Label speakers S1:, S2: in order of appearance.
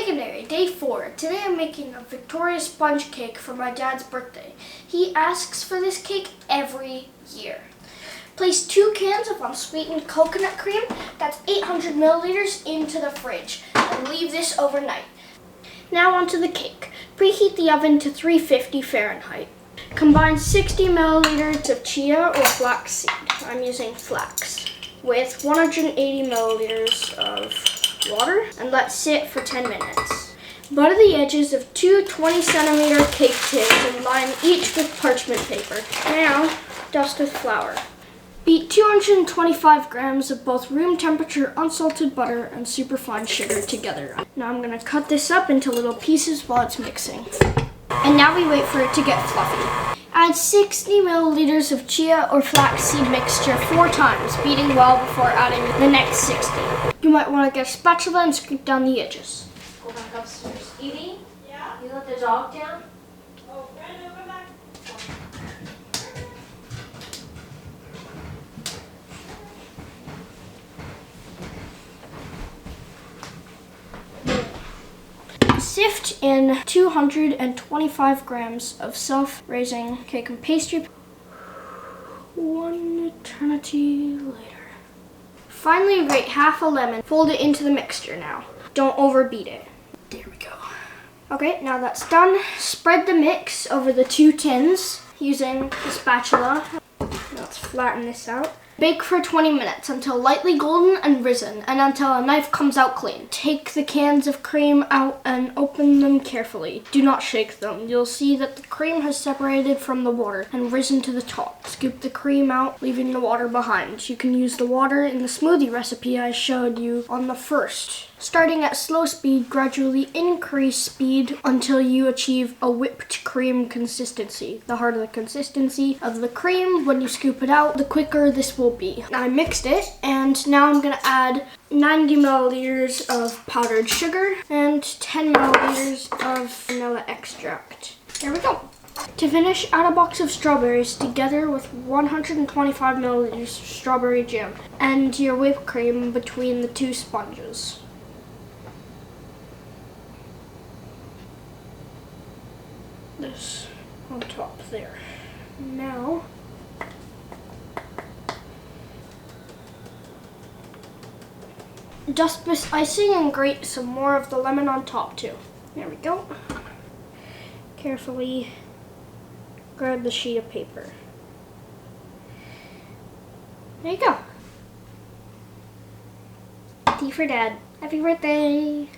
S1: Veganuary, day 4. Today I'm making a Victoria sponge cake for my dad's birthday. He asks for this cake every year. Place 2 cans of unsweetened coconut cream, that's 800 milliliters, into the fridge and leave this overnight. Now onto the cake. Preheat the oven to 350 Fahrenheit. Combine 60 milliliters of chia or flax seed, I'm using flax, with 180 milliliters of water and let sit for 10 minutes. Butter the edges of 2 20-centimeter cake tins and line each with parchment paper. Now, dust with flour. Beat 225 grams of both room temperature unsalted butter and superfine sugar together. Now I'm going to cut this up into little pieces while it's mixing. And now we wait for it to get fluffy. Add 60 milliliters of chia or flaxseed mixture 4 times, beating well before adding the next 60. You might want to get a spatula and scoop down the edges.
S2: Go back upstairs. Evie?
S3: Yeah?
S2: You let the dog down?
S3: Oh, Brandon, come back.
S1: Sift in 225 grams of self-raising cake and pastry. One eternity later. Finally, grate half a lemon. Fold it into the mixture now. Don't overbeat it. There we go. Okay, now that's done. Spread the mix over the 2 tins using the spatula. Let's flatten this out. Bake for 20 minutes until lightly golden and risen, and until a knife comes out clean. Take the cans of cream out and open them carefully. Do not shake them. You'll see that the cream has separated from the water and risen to the top. Scoop the cream out, leaving the water behind. You can use the water in the smoothie recipe I showed you on the first. Starting at slow speed, gradually increase speed until you achieve a whipped cream consistency. The harder the consistency of the cream when you scoop it out, the quicker this will be. I mixed it, and now I'm going to add 90 milliliters of powdered sugar and 10 milliliters of vanilla extract. There we go. To finish, add a box of strawberries together with 125 milliliters of strawberry jam and your whipped cream between the 2 sponges. This on top there. Now, dust this icing and grate some more of the lemon on top too. There we go. Carefully grab the sheet of paper. There you go. Tea for Dad. Happy birthday!